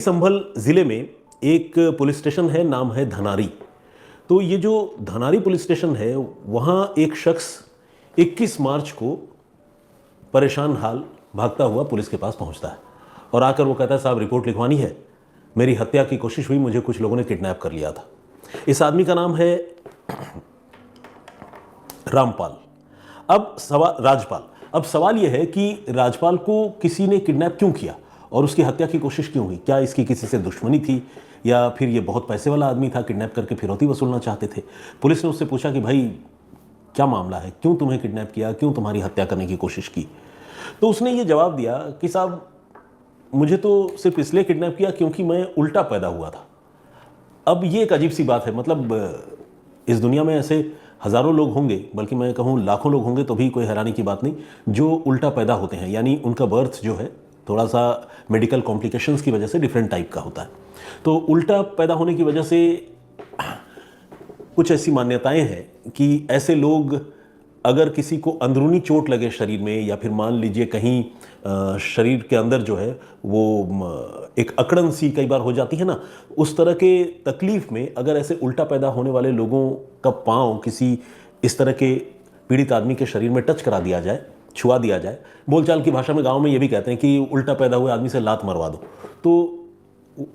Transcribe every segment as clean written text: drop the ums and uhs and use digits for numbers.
संभल जिले में एक पुलिस स्टेशन है, नाम है धनारी। तो ये जो धनारी पुलिस स्टेशन है, वहाँ एक शख्स 21 मार्च को परेशान हाल भागता हुआ पुलिस के पास पहुँचता है और आकर वो कहता है, साहब रिपोर्ट लिखवानी है, मेरी हत्या की कोशिश हुई, मुझे कुछ लोगों ने किडनैप कर लिया था। इस आदमी का नाम है रामपाल। राजपाल। अब सवाल यह है कि राजपाल को किसी ने किडनैप क्यों किया और उसकी हत्या की कोशिश क्यों हुई? क्या इसकी किसी से दुश्मनी थी या फिर ये बहुत पैसे वाला आदमी था, किडनैप करके फिरौती वसूलना चाहते थे? पुलिस ने उससे पूछा कि भाई क्या मामला है, क्यों तुम्हें किडनैप किया, क्यों तुम्हारी हत्या करने की कोशिश की? तो उसने ये जवाब दिया कि साहब मुझे तो सिर्फ इसलिए किडनैप किया क्योंकि मैं उल्टा पैदा हुआ था। अब ये एक अजीब सी बात है, मतलब इस दुनिया में ऐसे हज़ारों लोग होंगे, बल्कि मैं कहूँ लाखों लोग होंगे तो भी कोई हैरानी की बात नहीं, जो उल्टा पैदा होते हैं, यानी उनका बर्थ जो है थोड़ा सा मेडिकल कॉम्प्लिकेशंस की वजह से डिफरेंट टाइप का होता है। तो उल्टा पैदा होने की वजह से कुछ ऐसी मान्यताएं हैं कि ऐसे लोग, अगर किसी को अंदरूनी चोट लगे शरीर में, या फिर मान लीजिए कहीं शरीर के अंदर जो है वो एक अकड़न सी कई बार हो जाती है ना, उस तरह के तकलीफ में अगर ऐसे उल्टा पैदा होने वाले लोगों का पांव किसी इस तरह के पीड़ित आदमी के शरीर में टच करा दिया जाए, छुआ दिया जाए, बोलचाल की भाषा में गांव में ये भी कहते हैं कि उल्टा पैदा हुए आदमी से लात मरवा दो, तो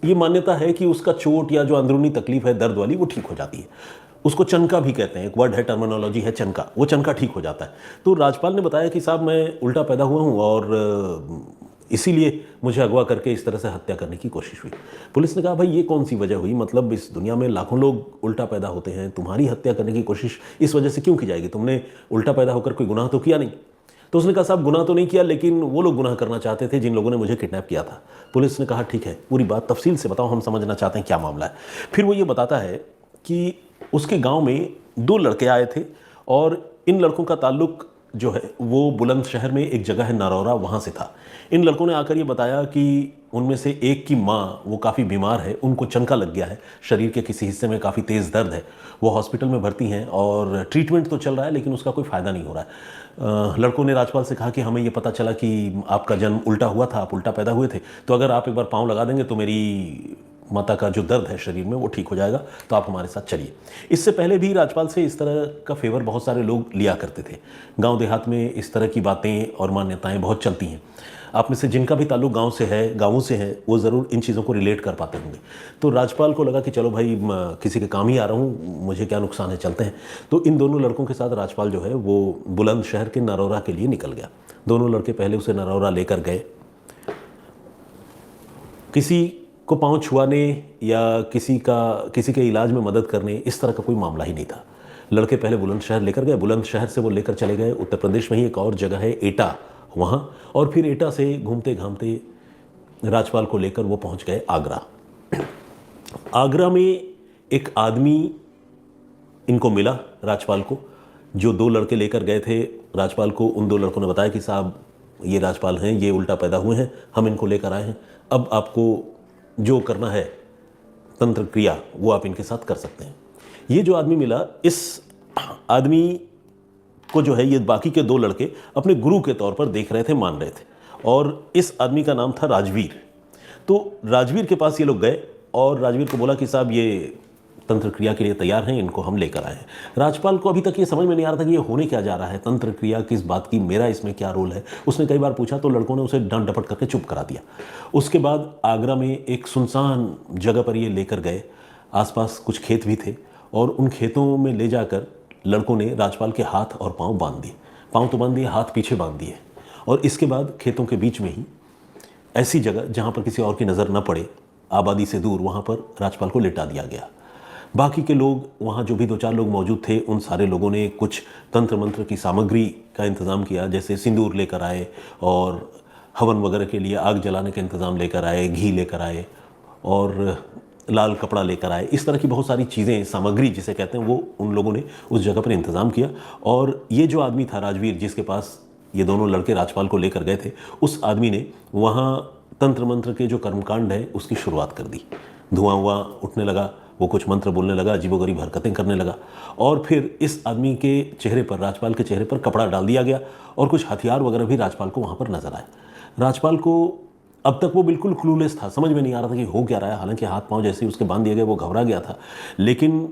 ये मान्यता है कि उसका चोट या जो अंदरूनी तकलीफ है दर्द वाली, वो ठीक हो जाती है। उसको चनका भी कहते हैं, एक वर्ड है, टर्मिनोलॉजी है चनका, वो चनका ठीक हो जाता है। तो राजपाल ने बताया कि साहब मैं उल्टा पैदा हुआ हूँ और इसीलिए मुझे अगवा करके इस तरह से हत्या करने की कोशिश हुई। पुलिस ने कहा भाई ये कौन सी वजह हुई, मतलब इस दुनिया में लाखों लोग उल्टा पैदा होते हैं, तुम्हारी हत्या करने की कोशिश इस वजह से क्यों की जाएगी? तुमने उल्टा पैदा होकर कोई गुनाह तो किया नहीं। तो उसने कहा साहब गुनाह तो नहीं किया, लेकिन वो लोग गुनाह करना चाहते थे जिन लोगों ने मुझे किडनैप किया था। पुलिस ने कहा ठीक है, पूरी बात तफसील से बताओ, हम समझना चाहते हैं क्या मामला है। फिर वो ये बताता है कि उसके गांव में 2 लड़के आए थे और इन लड़कों का ताल्लुक जो है वो बुलंदशहर में एक जगह है नरौरा, वहाँ से था। इन लड़कों ने आकर ये बताया कि उनमें से एक की माँ वो काफ़ी बीमार है, उनको चनका लग गया है, शरीर के किसी हिस्से में काफ़ी तेज़ दर्द है, वो हॉस्पिटल में भर्ती हैं और ट्रीटमेंट तो चल रहा है लेकिन उसका कोई फ़ायदा नहीं हो रहा है। लड़कों ने राजपाल से कहा कि हमें ये पता चला कि आपका जन्म उल्टा हुआ था, आप उल्टा पैदा हुए थे, तो अगर आप एक बार पाँव लगा देंगे तो मेरी माता का जो दर्द है शरीर में वो ठीक हो जाएगा, तो आप हमारे साथ चलिए। इससे पहले भी राजपाल से इस तरह का फेवर बहुत सारे लोग लिया करते थे। गांव देहात में इस तरह की बातें और मान्यताएं बहुत चलती हैं। आप में से जिनका भी ताल्लुक गांव से है, गाँवों से है, वो ज़रूर इन चीज़ों को रिलेट कर पाते होंगे। तो राजपाल को लगा कि चलो भाई किसी के काम ही आ रहा हूँ, मुझे क्या नुकसान है, चलते हैं। तो इन दोनों लड़कों के साथ राजपाल जो है वो बुलंदशहर के नरौरा के लिए निकल गया। दोनों लड़के पहले उसे नरौरा लेकर गए। किसी को पाँव छुआने या किसी के इलाज में मदद करने, इस तरह का कोई मामला ही नहीं था। लड़के पहले बुलंदशहर लेकर गए, बुलंदशहर से वो लेकर चले गए उत्तर प्रदेश में ही एक और जगह है एटा, वहाँ, और फिर एटा से घूमते घामते राजपाल को लेकर वो पहुँच गए आगरा। आगरा में एक आदमी इनको मिला राजपाल को, जो 2 लड़के लेकर गए थे राजपाल को। उन 2 लड़कों ने बताया कि साहब ये राजपाल हैं, ये उल्टा पैदा हुए हैं, हम इनको लेकर आए हैं, अब आपको जो करना है तंत्र क्रिया वो आप इनके साथ कर सकते हैं। ये जो आदमी मिला, इस आदमी को जो है ये बाकी के 2 लड़के अपने गुरु के तौर पर देख रहे थे, मान रहे थे, और इस आदमी का नाम था राजवीर। तो राजवीर के पास ये लोग गए और राजवीर को बोला कि साहब ये तंत्र क्रिया के लिए तैयार हैं, इनको हम लेकर आए हैं। राजपाल को अभी तक ये समझ में नहीं आ रहा था कि ये होने क्या जा रहा है, तंत्र क्रिया किस बात की, मेरा इसमें क्या रोल है। उसने कई बार पूछा तो लड़कों ने उसे डांट डपट करके चुप करा दिया। उसके बाद आगरा में एक सुनसान जगह पर ये लेकर गए, आसपास कुछ खेत भी थे, और उन खेतों में ले जाकर लड़कों ने राजपाल के हाथ और पाँव बांध दिए। पाँव तो बांध दिए, हाथ पीछे बांध दिए, और इसके बाद खेतों के बीच में ही ऐसी जगह जहाँ पर किसी और की नज़र न पड़े, आबादी से दूर, वहाँ पर राजपाल को लिटा दिया गया। बाकी के लोग, वहाँ जो भी 2-4 लोग मौजूद थे, उन सारे लोगों ने कुछ तंत्र मंत्र की सामग्री का इंतज़ाम किया, जैसे सिंदूर लेकर आए और हवन वगैरह के लिए आग जलाने का इंतज़ाम लेकर आए, घी लेकर आए और लाल कपड़ा लेकर आए। इस तरह की बहुत सारी चीज़ें, सामग्री जिसे कहते हैं, वो उन लोगों ने उस जगह पर इंतज़ाम किया। और ये जो आदमी था राजवीर, जिसके पास ये दोनों लड़के राजपाल को लेकर गए थे, उस आदमी ने वहाँ तंत्र मंत्र के जो कर्मकांड है उसकी शुरुआत कर दी। धुआं हुआ उठने लगा, वो कुछ मंत्र बोलने लगा, अजीबोगरीब हरकतें करने लगा, और फिर इस आदमी के चेहरे पर, राजपाल के चेहरे पर कपड़ा डाल दिया गया और कुछ हथियार वगैरह भी राजपाल को वहाँ पर नजर आए। राजपाल को अब तक वो बिल्कुल क्लूलेस था, समझ में नहीं आ रहा था कि हो क्या रहा है। हालांकि हाथ पांव जैसे ही उसके बांध दिए गए वो घबरा गया था, लेकिन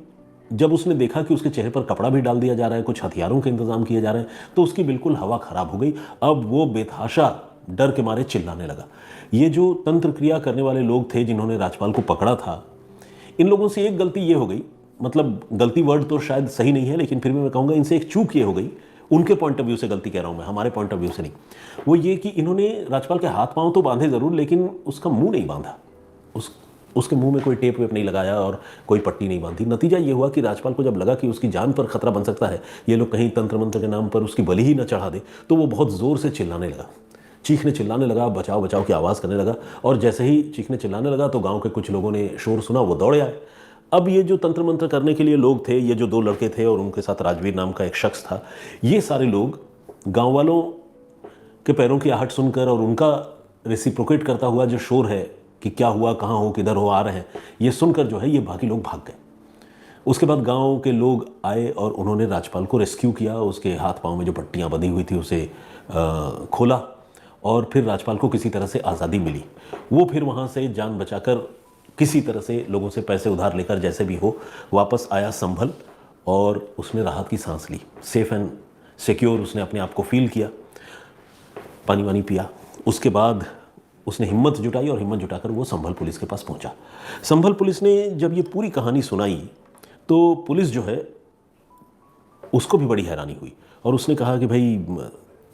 जब उसने देखा कि उसके चेहरे पर कपड़ा भी डाल दिया जा रहा है, कुछ हथियारों के इंतजाम किए जा रहे हैं, तो उसकी बिल्कुल हवा खराब हो गई। अब वो बेतहाशा डर के मारे चिल्लाने लगा। ये जो तंत्र क्रिया करने वाले लोग थे जिन्होंने राजपाल को पकड़ा था, इन लोगों से एक गलती ये हो गई, मतलब गलती वर्ड तो शायद सही नहीं है, लेकिन फिर भी मैं कहूँगा इनसे एक चूक ये हो गई, उनके पॉइंट ऑफ व्यू से गलती कह रहा हूँ मैं, हमारे पॉइंट ऑफ व्यू से नहीं। वो ये कि इन्होंने राजपाल के हाथ पांव तो बांधे ज़रूर, लेकिन उसका मुंह नहीं बांधा, उसके मुंह में कोई टेप वेप नहीं लगाया और कोई पट्टी नहीं बांधी। नतीजा ये हुआ कि राजपाल को जब लगा कि उसकी जान पर खतरा बन सकता है, ये लोग कहीं तंत्र मंत्र के नाम पर उसकी बलि ही न चढ़ा दे, तो वो बहुत ज़ोर से चिल्लाने लगा, चीखने चिल्लाने लगा, बचाओ बचाओ की आवाज़ करने लगा। और जैसे ही चीखने चिल्लाने लगा तो गांव के कुछ लोगों ने शोर सुना, वो दौड़े आए। अब ये जो तंत्र मंत्र करने के लिए लोग थे, ये जो 2 लड़के थे और उनके साथ राजवीर नाम का एक शख्स था, ये सारे लोग गांव वालों के पैरों की आहट सुनकर और उनका रेसिप्रोकेट करता हुआ जो शोर है कि क्या हुआ, कहाँ हो, किधर हो, आ रहे हैं, ये सुनकर जो है ये बाकी लोग भाग गए। उसके बाद गांव के लोग आए और उन्होंने राजपाल को रेस्क्यू किया, उसके हाथ पांव में जो पट्टियाँ बंधी हुई थी उसे खोला और फिर राजपाल को किसी तरह से आज़ादी मिली। वो फिर वहाँ से जान बचाकर किसी तरह से लोगों से पैसे उधार लेकर जैसे भी हो वापस आया संभल, और उसने राहत की सांस ली, सेफ एंड सिक्योर उसने अपने आप को फील किया, पानी वानी पिया। उसके बाद उसने हिम्मत जुटाई और हिम्मत जुटाकर वो संभल पुलिस के पास पहुंचा। संभल पुलिस ने जब ये पूरी कहानी सुनाई तो पुलिस जो है उसको भी बड़ी हैरानी हुई और उसने कहा कि भाई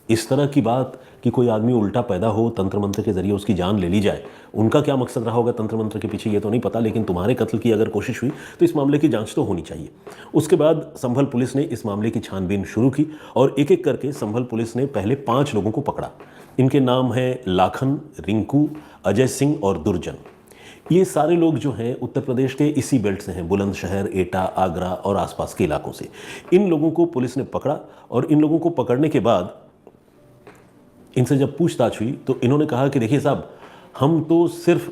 इस तरह की बात कि कोई आदमी उल्टा पैदा हो, तंत्र मंत्र के जरिए उसकी जान ले ली जाए, उनका क्या मकसद रहा होगा तंत्र मंत्र के पीछे ये तो नहीं पता, लेकिन तुम्हारे कत्ल की अगर कोशिश हुई तो इस मामले की जांच तो होनी चाहिए। उसके बाद संभल पुलिस ने इस मामले की छानबीन शुरू की और एक एक करके संभल पुलिस ने पहले 5 लोगों को पकड़ा। इनके नाम हैं लाखन, रिंकू, अजय सिंह और दुर्जन। ये सारे लोग जो हैं उत्तर प्रदेश के इसी बेल्ट से हैं, बुलंदशहर, एटा, आगरा और आसपास के इलाकों से। इन लोगों को पुलिस ने पकड़ा और इन लोगों को पकड़ने के बाद इनसे जब पूछताछ हुई तो इन्होंने कहा कि देखिए साहब, हम तो सिर्फ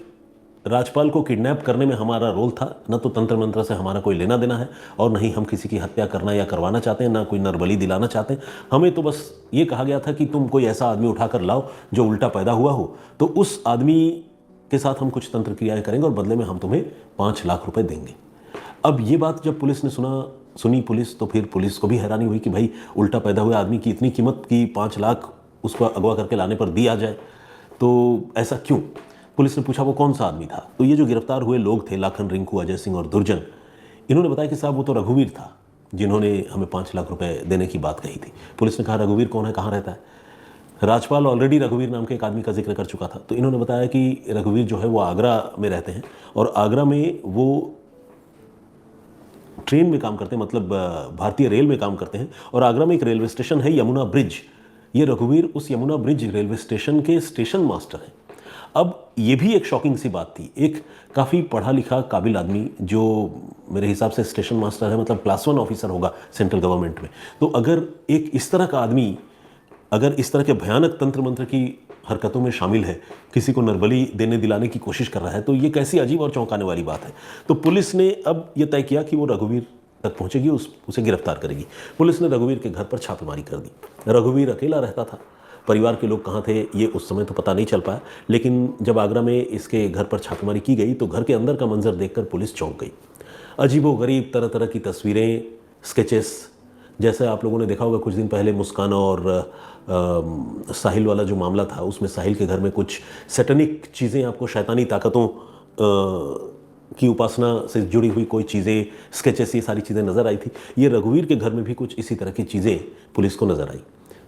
राजपाल को किडनैप करने में हमारा रोल था, न तो तंत्र मंत्र से हमारा कोई लेना देना है और न ही हम किसी की हत्या करना या करवाना चाहते हैं, ना कोई नरबली दिलाना चाहते हैं। हमें तो बस ये कहा गया था कि तुम कोई ऐसा आदमी उठाकर लाओ जो उल्टा पैदा हुआ हो, तो उस आदमी के साथ हम कुछ तंत्र क्रियाएं करेंगे और बदले में हम तुम्हें 5 लाख रुपए देंगे। अब ये बात जब पुलिस ने सुनी पुलिस, तो फिर पुलिस को भी हैरानी हुई कि भाई उल्टा पैदा हुए आदमी की इतनी कीमत की 5 लाख उसको अगवा करके लाने पर दिया जाए, तो ऐसा क्यों? पुलिस ने पूछा वो कौन सा आदमी था, तो ये जो गिरफ्तार हुए लोग थे लाखन, रिंकू, अजय सिंह और दुर्जन, इन्होंने बताया कि साहब वो तो रघुवीर था जिन्होंने हमें 5 लाख रुपए देने की बात कही थी। पुलिस ने कहा रघुवीर कौन है, कहाँ रहता है? राजपाल ऑलरेडी रघुवीर नाम के एक आदमी का जिक्र कर चुका था, तो इन्होंने बताया कि रघुवीर जो है वो आगरा में रहते हैं और आगरा में वो ट्रेन में काम करते हैं, मतलब भारतीय रेल में काम करते हैं, और आगरा में एक रेलवे स्टेशन है यमुना ब्रिज। ये रघुवीर उस यमुना ब्रिज रेलवे स्टेशन के स्टेशन मास्टर हैं। अब ये भी एक शॉकिंग सी बात थी, एक काफ़ी पढ़ा लिखा काबिल आदमी जो मेरे हिसाब से स्टेशन मास्टर है, मतलब क्लास 1 ऑफिसर होगा सेंट्रल गवर्नमेंट में, तो अगर एक इस तरह का आदमी अगर इस तरह के भयानक तंत्र मंत्र की हरकतों में शामिल है, किसी को नरबली देने दिलाने की कोशिश कर रहा है, तो ये कैसी अजीब और चौंकाने वाली बात है। तो पुलिस ने अब ये तय किया कि वो रघुवीर तक पहुंचेगी, उसे गिरफ्तार करेगी। पुलिस ने रघुवीर के घर पर छापेमारी कर दी। रघुवीर अकेला रहता था, परिवार के लोग कहाँ थे ये उस समय तो पता नहीं चल पाया, लेकिन जब आगरा में इसके घर पर छापेमारी की गई तो घर के अंदर का मंजर देखकर पुलिस चौंक गई। अजीबोगरीब तरह तरह की तस्वीरें, स्केचेस, जैसे आप लोगों ने देखा होगा कुछ दिन पहले मुस्कान और साहिल वाला जो मामला था, उसमें साहिल के घर में कुछ सैटनिक चीज़ें, आपको शैतानी ताकतों की उपासना से जुड़ी हुई कोई चीज़ें, स्केचेस, ये सारी चीज़ें नज़र आई थी। ये रघुवीर के घर में भी कुछ इसी तरह की चीज़ें पुलिस को नज़र आई।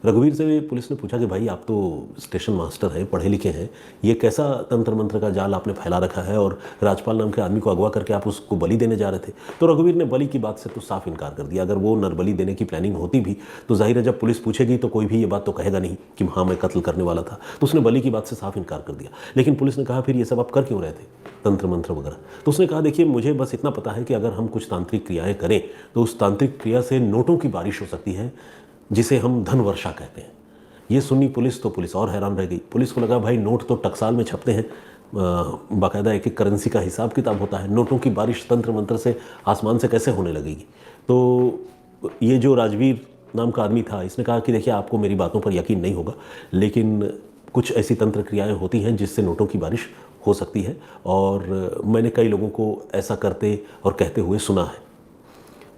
रघुवीर से पुलिस ने पूछा कि भाई आप तो स्टेशन मास्टर हैं, पढ़े लिखे हैं, ये कैसा तंत्र मंत्र का जाल आपने फैला रखा है और राजपाल नाम के आदमी को अगवा करके आप उसको बलि देने जा रहे थे? तो रघुवीर ने बलि की बात से तो साफ इनकार कर दिया। अगर वो नरबली देने की प्लानिंग होती भी तो जाहिर है जब पुलिस पूछेगी तो कोई भी ये बात तो कहेगा नहीं कि हाँ मैं कत्ल करने वाला था, तो उसने बलि की बात से साफ इनकार कर दिया। लेकिन पुलिस ने कहा फिर ये सब आप कर क्यों रहे थे, तंत्र मंत्र वगैरह? तो उसने कहा देखिए मुझे बस इतना पता है कि अगर हम कुछ तांत्रिक क्रियाएं करें तो उस तांत्रिक क्रिया से नोटों की बारिश हो सकती है, जिसे हम धन वर्षा कहते हैं। ये सुनी पुलिस तो पुलिस और हैरान रह गई। पुलिस को लगा भाई नोट तो टकसाल में छपते हैं, बाकायदा एक एक करेंसी का हिसाब किताब होता है, नोटों की बारिश तंत्र मंत्र से आसमान से कैसे होने लगेगी? तो ये जो राजवीर नाम का आदमी था, इसने कहा कि देखिए आपको मेरी बातों पर यकीन नहीं होगा, लेकिन कुछ ऐसी तंत्र क्रियाएं होती हैं जिससे नोटों की बारिश हो सकती है, और मैंने कई लोगों को ऐसा करते और कहते हुए सुना है।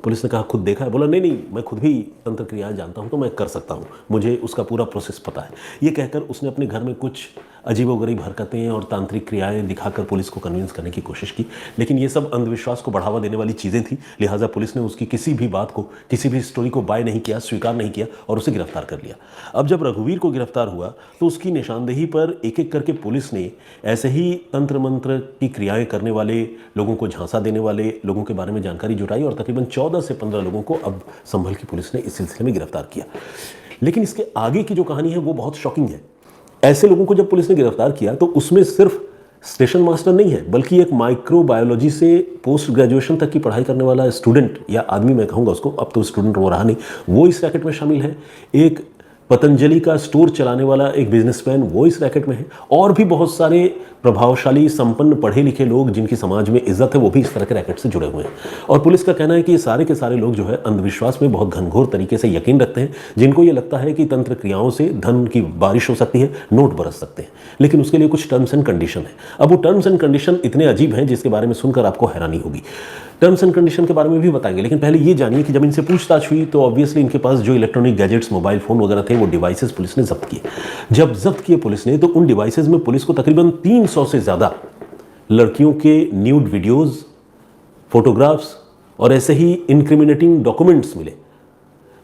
पुलिस ने कहा खुद देखा है? बोला नहीं नहीं, मैं खुद भी तंत्र क्रियाएं जानता हूं, तो मैं कर सकता हूं, मुझे उसका पूरा प्रोसेस पता है। ये कहकर उसने अपने घर में कुछ अजीबोगरीब हरकतें और तांत्रिक क्रियाएं दिखाकर पुलिस को कन्विंस करने की कोशिश की, लेकिन ये सब अंधविश्वास को बढ़ावा देने वाली चीज़ें थी। लिहाजा पुलिस ने उसकी किसी भी बात को, किसी भी स्टोरी को बाय नहीं किया, स्वीकार नहीं किया और उसे गिरफ्तार कर लिया। अब जब रघुवीर को गिरफ्तार हुआ तो उसकी निशानदेही पर एक एक करके पुलिस ने ऐसे ही तंत्र मंत्र की क्रियाएं करने वाले लोगों को, झांसा देने वाले लोगों के बारे में जानकारी जुटाई और तकरीबन 14 से 15 लोगों को अब संभल की पुलिस ने इस सिलसिले में गिरफ्तार किया। लेकिन इसके आगे की जो कहानी है वो बहुत शॉकिंग है। ऐसे लोगों को जब पुलिस ने गिरफ्तार किया तो उसमें सिर्फ स्टेशन मास्टर नहीं है, बल्कि एक माइक्रोबायोलॉजी से पोस्ट ग्रेजुएशन तक की पढ़ाई करने वाला स्टूडेंट, या आदमी मैं कहूँगा उसको, अब तो स्टूडेंट वो रहा नहीं, वो इस रैकेट में शामिल है। एक पतंजलि का स्टोर चलाने वाला एक बिजनेसमैन, वो इस रैकेट में है। और भी बहुत सारे प्रभावशाली, संपन्न, पढ़े लिखे लोग जिनकी समाज में इज्जत है, वो भी इस तरह के रैकेट से जुड़े हुए हैं। और पुलिस का कहना है कि ये सारे के सारे लोग जो है अंधविश्वास में बहुत घनघोर तरीके से यकीन रखते हैं, जिनको ये लगता है कि तंत्र क्रियाओं से धन की बारिश हो सकती है, नोट बरस सकते हैं, लेकिन उसके लिए कुछ टर्म्स एंड कंडीशन है। अब वो टर्म्स एंड कंडीशन इतने अजीब हैं जिसके बारे में सुनकर आपको हैरानी होगी। टर्म्स एंड कंडीशन के बारे में भी बताएंगे, लेकिन पहले ये जानिए कि जब इनसे पूछताछ हुई तो ऑब्वियसली इनके पास जो इलेक्ट्रॉनिक गैजेट्स, मोबाइल फोन वगैरह थे, वो डिवाइसेस पुलिस ने जब्त किए। जब जब्त किए पुलिस ने तो उन डिवाइसेस में पुलिस को तकरीबन 300 से ज़्यादा लड़कियों के न्यूड वीडियोज़, फोटोग्राफ्स और ऐसे ही इंक्रिमिनेटिंग डॉक्यूमेंट्स मिले।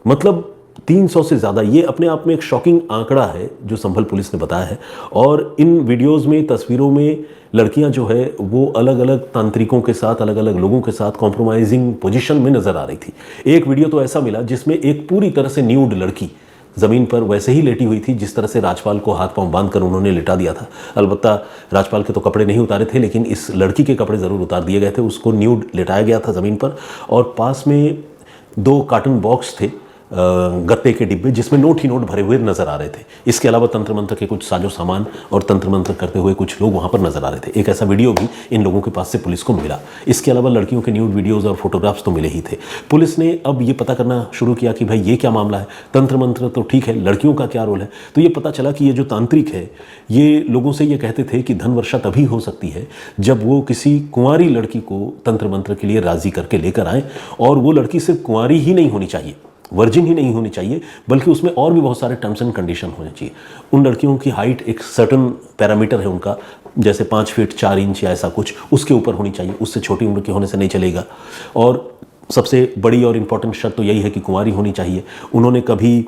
मतलब 300 से ज़्यादा, ये अपने आप में एक शॉकिंग आंकड़ा है जो संभल पुलिस ने बताया है। और इन वीडियोज़ में, तस्वीरों में लड़कियां जो है वो अलग अलग तांत्रिकों के साथ, अलग अलग लोगों के साथ कॉम्प्रोमाइजिंग पोजीशन में नज़र आ रही थी। एक वीडियो तो ऐसा मिला जिसमें एक पूरी तरह से न्यूड लड़की ज़मीन पर वैसे ही लेटी हुई थी जिस तरह से राजपाल को हाथ पांव बांधकर उन्होंने लिटा दिया था। अलबत्ता राजपाल के तो कपड़े नहीं उतारे थे, लेकिन इस लड़की के कपड़े ज़रूर उतार दिए गए थे। उसको न्यूड लिटाया गया था ज़मीन पर, और पास में 2 कार्टन बॉक्स थे, गत्ते के डिब्बे, जिसमें नोट ही नोट भरे हुए नजर आ रहे थे। इसके अलावा तंत्र मंत्र के कुछ साजो सामान और तंत्र मंत्र करते हुए कुछ लोग वहां पर नजर आ रहे थे। एक ऐसा वीडियो भी इन लोगों के पास से पुलिस को मिला। इसके अलावा लड़कियों के न्यूड वीडियोस और फोटोग्राफ्स तो मिले ही थे। पुलिस ने अब ये पता करना शुरू किया कि भाई ये क्या मामला है, तंत्र मंत्र तो ठीक है, लड़कियों का क्या रोल है। तो ये पता चला कि ये जो तांत्रिक है, ये लोगों से ये कहते थे कि धन वर्षा तभी हो सकती है जब वो किसी कुंवारी लड़की को तंत्र मंत्र के लिए राजी करके लेकर आए, और वो लड़की सिर्फ कुंवारी ही नहीं होनी चाहिए, वर्जिन ही नहीं होनी चाहिए, बल्कि उसमें और भी बहुत सारे टर्म्स एंड कंडीशन होने चाहिए। उन लड़कियों की हाइट एक सर्टन पैरामीटर है उनका, जैसे 5 फीट 4 इंच या ऐसा कुछ, उसके ऊपर होनी चाहिए, उससे छोटी उम्र के होने से नहीं चलेगा। और सबसे बड़ी और इम्पॉर्टेंट शर्त तो यही है कि कुंवारी होनी चाहिए। उन्होंने कभी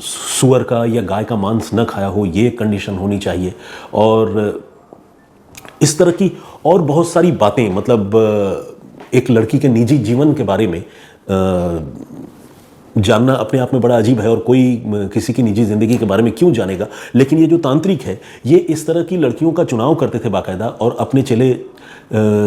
सुअर का या गाय का मांस न खाया हो, ये कंडीशन होनी चाहिए। और इस तरह की और बहुत सारी बातें, मतलब एक लड़की के निजी जीवन के बारे में जानना अपने आप में बड़ा अजीब है, और कोई किसी की निजी ज़िंदगी के बारे में क्यों जानेगा। लेकिन ये जो तांत्रिक है, ये इस तरह की लड़कियों का चुनाव करते थे बाकायदा, और अपने चेले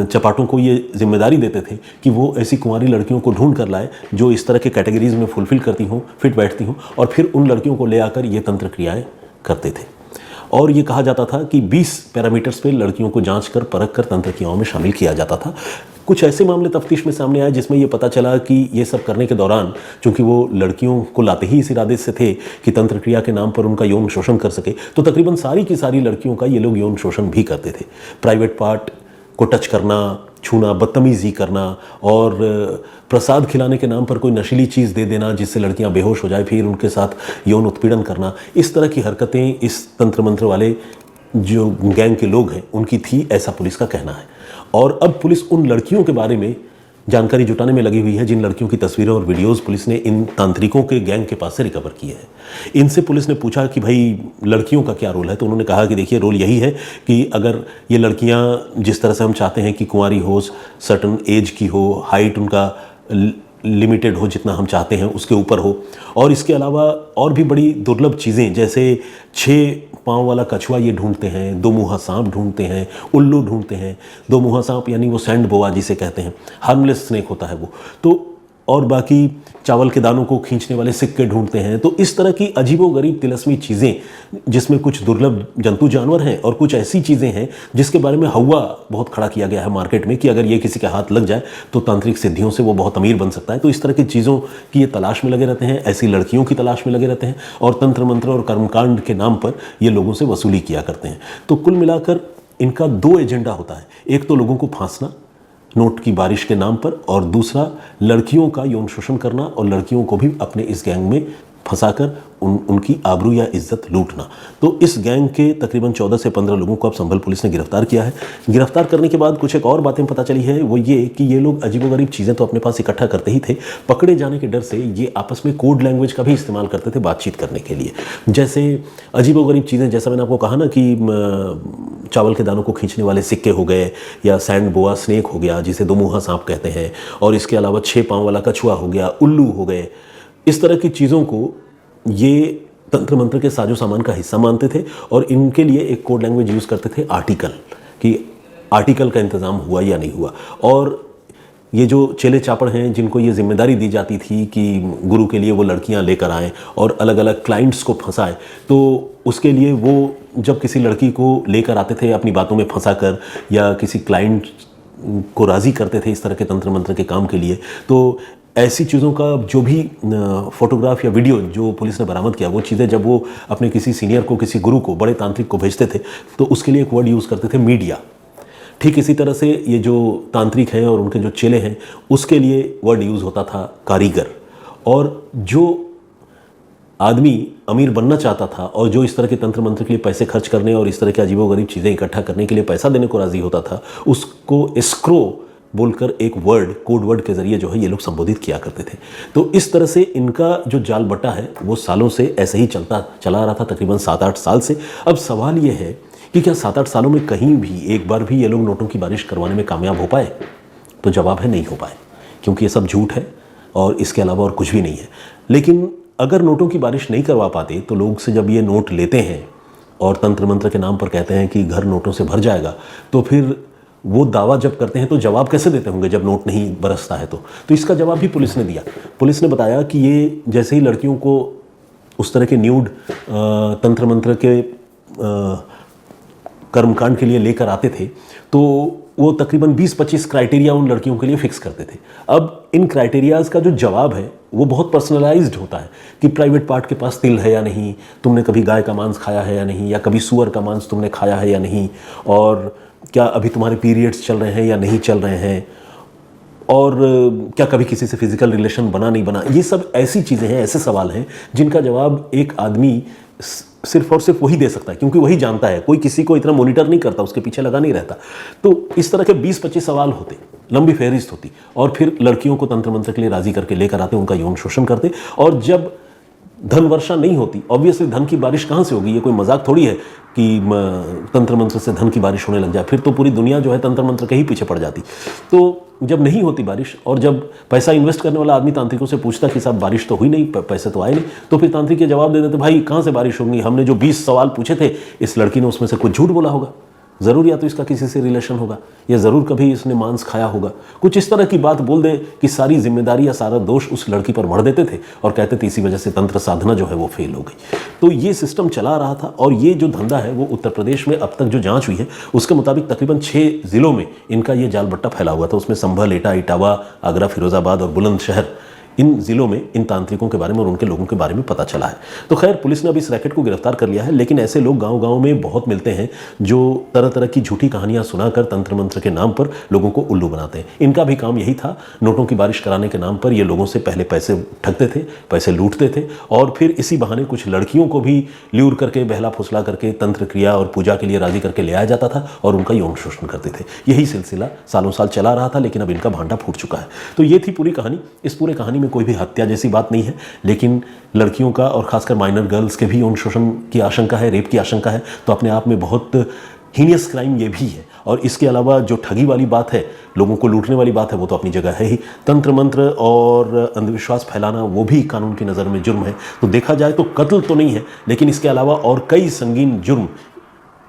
चपाटों को ये जिम्मेदारी देते थे कि वो ऐसी कुंवारी लड़कियों को ढूंढ कर लाए जो इस तरह के कैटेगरीज में फुलफिल करती हों, फिट बैठती हों, और फिर उन लड़कियों को ले आकर ये तंत्र क्रियाएँ करते थे। और ये कहा जाता था कि 20 पैरामीटर्स पे लड़कियों को जांच कर, परख कर तंत्र क्रियाओं में शामिल किया जाता था। कुछ ऐसे मामले तफ्तीश में सामने आए जिसमें ये पता चला कि ये सब करने के दौरान, चूंकि वो लड़कियों को लाते ही इस इरादे से थे कि तंत्र क्रिया के नाम पर उनका यौन शोषण कर सके, तो तकरीबन सारी की सारी लड़कियों का ये लोग यौन शोषण भी करते थे। प्राइवेट पार्ट को टच करना, छूना, बदतमीजी करना, और प्रसाद खिलाने के नाम पर कोई नशीली चीज़ दे देना जिससे लड़कियां बेहोश हो जाए, फिर उनके साथ यौन उत्पीड़न करना, इस तरह की हरकतें इस तंत्र मंत्र वाले जो गैंग के लोग हैं उनकी थी, ऐसा पुलिस का कहना है। और अब पुलिस उन लड़कियों के बारे में जानकारी जुटाने में लगी हुई है जिन लड़कियों की तस्वीरें और वीडियोस पुलिस ने इन तांत्रिकों के गैंग के पास से रिकवर किए हैं। इनसे पुलिस ने पूछा कि भाई लड़कियों का क्या रोल है, तो उन्होंने कहा कि देखिए, रोल यही है कि अगर ये लड़कियां जिस तरह से हम चाहते हैं कि कुंवारी हो, सर्टन एज की हो, हाइट उनका लिमिटेड हो, जितना हम चाहते हैं उसके ऊपर हो, और इसके अलावा और भी बड़ी दुर्लभ चीज़ें जैसे 6 पाँव वाला कछुआ ये ढूंढते हैं, 2 मुँहा सांप ढूंढते हैं, उल्लू ढूंढते हैं। 2 मुँहा सांप यानी वो सैंड बोआ जिसे कहते हैं, हार्मलेस स्नेक होता है वो। तो और बाकी चावल के दानों को खींचने वाले सिक्के ढूंढते हैं। तो इस तरह की अजीबोगरीब तिलस्मी चीज़ें, जिसमें कुछ दुर्लभ जंतु जानवर हैं और कुछ ऐसी चीज़ें हैं जिसके बारे में हवा बहुत खड़ा किया गया है मार्केट में कि अगर ये किसी के हाथ लग जाए तो तांत्रिक सिद्धियों से वो बहुत अमीर बन सकता है। तो इस तरह की चीज़ों की ये तलाश में लगे रहते हैं, ऐसी लड़कियों की तलाश में लगे रहते हैं और तंत्र मंत्र और कर्मकांड के नाम पर ये लोगों से वसूली किया करते हैं। तो कुल मिलाकर इनका 2 एजेंडा होता है, एक तो लोगों को फांसना नोट की बारिश के नाम पर, और दूसरा लड़कियों का यौन शोषण करना और लड़कियों को भी अपने इस गैंग में फंसाकर उनकी आबरू या इज्जत लूटना। तो इस गैंग के तकरीबन 14 से 15 लोगों को अब संभल पुलिस ने गिरफ्तार किया है। गिरफ्तार करने के बाद कुछ एक और बातें पता चली है, वो ये कि ये लोग अजीबोगरीब चीज़ें तो अपने पास इकट्ठा करते ही थे, पकड़े जाने के डर से ये आपस में कोड लैंग्वेज का भी इस्तेमाल करते थे बातचीत करने के लिए। जैसे अजीबोगरीब चीज़ें, जैसा मैंने आपको कहा ना कि चावल के दानों को खींचने वाले सिक्के हो गए, या सैंड बोआ स्नेक हो गया जिसे 2 मुँहा सांप कहते हैं, और इसके अलावा 6 पाँव वाला कछुआ हो गया, उल्लू हो गए। इस तरह की चीज़ों को ये तंत्र मंत्र के साजो सामान का हिस्सा मानते थे और इनके लिए एक कोड लैंग्वेज यूज़ करते थे आर्टिकल, कि आर्टिकल का इंतज़ाम हुआ या नहीं हुआ। और ये जो चेले चापड़ हैं जिनको ये जिम्मेदारी दी जाती थी कि गुरु के लिए वो लड़कियां लेकर आएँ और अलग अलग क्लाइंट्स को फंसाएं, तो उसके लिए वो जब किसी लड़की को लेकर आते थे अपनी बातों में फंसा कर, या किसी क्लाइंट को राज़ी करते थे इस तरह के तंत्र मंत्र के काम के लिए, तो ऐसी चीज़ों का जो भी फोटोग्राफ या वीडियो जो पुलिस ने बरामद किया, वो चीज़ें जब वो अपने किसी सीनियर को, किसी गुरु को, बड़े तांत्रिक को भेजते थे, तो उसके लिए एक वर्ड यूज़ करते थे, मीडिया। ठीक इसी तरह से ये जो तांत्रिक हैं और उनके जो चेले हैं, उसके लिए वर्ड यूज़ होता था कारीगर। और जो आदमी अमीर बनना चाहता था और जो इस तरह के तंत्र मंत्र के लिए पैसे खर्च करने और इस तरह के अजीबोगरीब चीज़ें इकट्ठा करने के लिए पैसा देने को राज़ी होता था, उसको एस्क्रो बोलकर एक वर्ड, कोड वर्ड के ज़रिए जो है ये लोग संबोधित किया करते थे। तो इस तरह से इनका जो जाल बट्टा है वो सालों से ऐसे ही चला आ रहा था, तकरीबन 7-8 साल से। अब सवाल ये है कि क्या 7-8 सालों में कहीं भी एक बार भी ये लोग नोटों की बारिश करवाने में कामयाब हो पाए? तो जवाब है नहीं हो पाए, क्योंकि ये सब झूठ है और इसके अलावा और कुछ भी नहीं है। लेकिन अगर नोटों की बारिश नहीं करवा पाते तो लोग से जब ये नोट लेते हैं और तंत्र मंत्र के नाम पर कहते हैं कि घर नोटों से भर जाएगा, तो फिर वो दावा जब करते हैं तो जवाब कैसे देते होंगे जब नोट नहीं बरसता है? तो इसका जवाब भी पुलिस ने दिया। पुलिस ने बताया कि ये जैसे ही लड़कियों को उस तरह के न्यूड तंत्र मंत्र के कर्मकांड के लिए लेकर आते थे, तो वो तकरीबन 20-25 क्राइटेरिया उन लड़कियों के लिए फिक्स करते थे। अब इन क्राइटेरियाज़ का जो जवाब है वो बहुत पर्सनलाइज्ड होता है कि प्राइवेट पार्ट के पास तिल है या नहीं, तुमने कभी गाय का मांस खाया है या नहीं, या कभी सूअर का मांस तुमने खाया है या नहीं, और क्या अभी तुम्हारे पीरियड्स चल रहे हैं या नहीं चल रहे हैं, और क्या कभी किसी से फिजिकल रिलेशन बना नहीं बना। ये सब ऐसी चीज़ें हैं, ऐसे सवाल हैं जिनका जवाब एक आदमी सिर्फ और सिर्फ वही दे सकता है, क्योंकि वही जानता है। कोई किसी को इतना मॉनिटर नहीं करता, उसके पीछे लगा नहीं रहता। तो इस तरह के 20-25 सवाल होते, लंबी फहरिस्त होती, और फिर लड़कियों को तंत्र मंत्र के लिए राजी करके लेकर आते, उनका यौन शोषण करते। और जब धन वर्षा नहीं होती, ऑब्वियसली धन की बारिश कहाँ से होगी? ये कोई मजाक थोड़ी है कि तंत्र मंत्र से धन की बारिश होने लग जाए, फिर तो पूरी दुनिया जो है तंत्र मंत्र के ही पीछे पड़ जाती। तो जब नहीं होती बारिश और जब पैसा इन्वेस्ट करने वाला आदमी तांत्रिकों से पूछता कि साहब बारिश तो हुई नहीं, पैसे तो आए नहीं, तो फिर तांत्रिक ये जवाब दे देते, भाई कहाँ से बारिश होगी, हमने जो 20 सवाल पूछे थे इस लड़की ने उसमें से कुछ झूठ बोला होगा, ज़रूर या तो इसका किसी से रिलेशन होगा, या ज़रूर कभी इसने मांस खाया होगा, कुछ इस तरह की बात बोल दे कि सारी जिम्मेदारी या सारा दोष उस लड़की पर मढ़ देते थे और कहते थे इसी वजह से तंत्र साधना जो है वो फेल हो गई। तो ये सिस्टम चला रहा था। और ये जो धंधा है वो उत्तर प्रदेश में अब तक जो जांच हुई है उसके मुताबिक तकरीबन 6 ज़िलों में इनका ये जाल बट्टा फैला हुआ था। उसमें संभल, एटा, इटावा, आगरा, फिरोजाबाद और बुलंदशहर, इन ज़िलों में इन तांत्रिकों के बारे में और उनके लोगों के बारे में पता चला है। तो खैर पुलिस ने अब इस रैकेट को गिरफ्तार कर लिया है, लेकिन ऐसे लोग गांव-गांव में बहुत मिलते हैं जो तरह तरह की झूठी कहानियां सुनाकर तंत्र मंत्र के नाम पर लोगों को उल्लू बनाते हैं। इनका भी काम यही था, नोटों की बारिश कराने के नाम पर ये लोगों से पहले पैसे ठगते थे, पैसे लूटते थे, और फिर इसी बहाने कुछ लड़कियों को भी ल्यूर करके, बहला फुसला करके तंत्र क्रिया और पूजा के लिए राजी करके ले आया जाता था और उनका यौन शोषण करते थे। यही सिलसिला सालों साल चला रहा था, लेकिन अब इनका भांडा फूट चुका है। तो ये थी पूरी कहानी। इस पूरे कहानी में कोई भी हत्या जैसी बात नहीं है, लेकिन लड़कियों का और खासकर माइनर गर्ल्स के भी यौन शोषण की आशंका है, रेप की आशंका है। तो अपने आप में बहुत हीनियस क्राइम ये भी है। और इसके अलावा जो ठगी वाली बात है, लोगों को लूटने वाली बात है, वो तो अपनी जगह है ही। तंत्र मंत्र और अंधविश्वास फैलाना वो भी कानून की नज़र में जुर्म है। तो देखा जाए तो कत्ल तो नहीं है, लेकिन इसके अलावा और कई संगीन जुर्म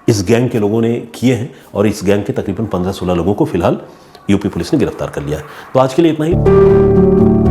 इस गैंग के लोगों ने किए हैं, और इस गैंग के तकरीबन 15-16 लोगों को फिलहाल यूपी पुलिस ने गिरफ्तार कर लिया है। तो आज के लिए इतना ही।